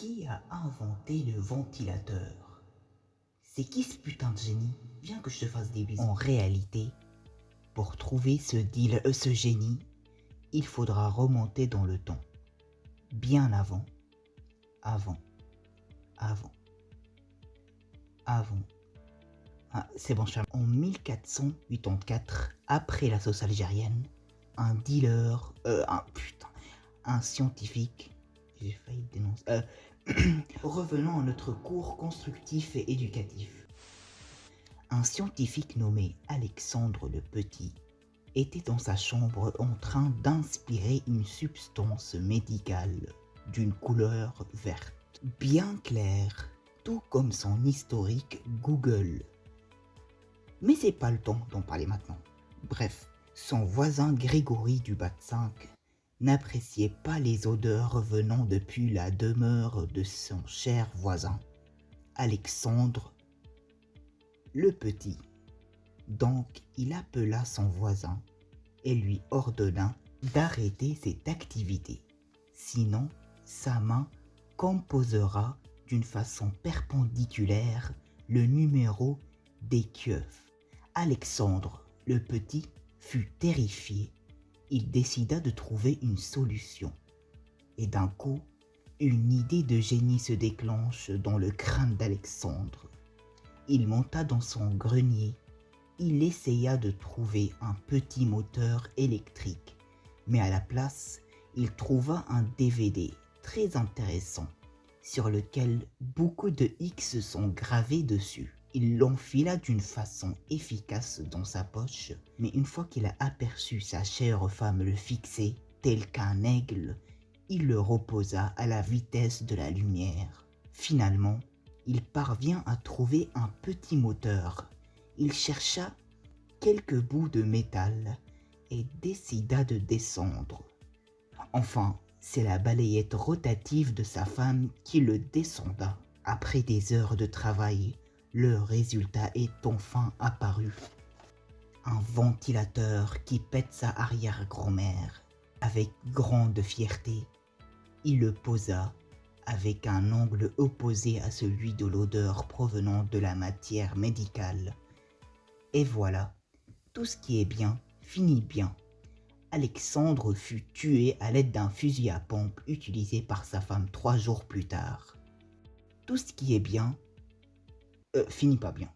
Qui a inventé le ventilateur? C'est qui ce putain de génie? Viens que je te fasse des bisous. En réalité, pour trouver ce génie, il faudra remonter dans le temps. Bien avant. Ah, c'est bon, en 1484, après la sauce algérienne, un scientifique, j'ai failli dénoncer, revenons à notre cours constructif et éducatif. Un scientifique nommé Alexandre le Petit était dans sa chambre en train d'inspirer une substance médicale d'une couleur verte, bien claire, tout comme son historique Google. Mais c'est pas le temps d'en parler maintenant. Bref, son voisin Grégory du Bat 5 n'appréciait pas les odeurs venant depuis la demeure de son cher voisin, Alexandre le Petit. Donc il appela son voisin et lui ordonna d'arrêter cette activité. Sinon, sa main composera d'une façon perpendiculaire le numéro des keufs. Alexandre le Petit fut terrifié. Il décida de trouver une solution. Et d'un coup, une idée de génie se déclenche dans le crâne d'Alexandre. Il monta dans son grenier. Il essaya de trouver un petit moteur électrique. Mais à la place, il trouva un DVD très intéressant sur lequel beaucoup de X sont gravés dessus. Il l'enfila d'une façon efficace dans sa poche, mais une fois qu'il a aperçu sa chère femme le fixer, tel qu'un aigle, il le reposa à la vitesse de la lumière. Finalement, il parvient à trouver un petit moteur. Il chercha quelques bouts de métal et décida de descendre. Enfin, c'est la balayette rotative de sa femme qui le descenda. Après des heures de travail, le résultat est enfin apparu. Un ventilateur qui pète sa arrière-grand-mère. Avec grande fierté, il le posa avec un angle opposé à celui de l'odeur provenant de la matière médicale. Et voilà, tout ce qui est bien finit bien. Alexandre fut tué à l'aide d'un fusil à pompe utilisé par sa femme 3 jours plus tard. Tout ce qui est bien finit pas bien.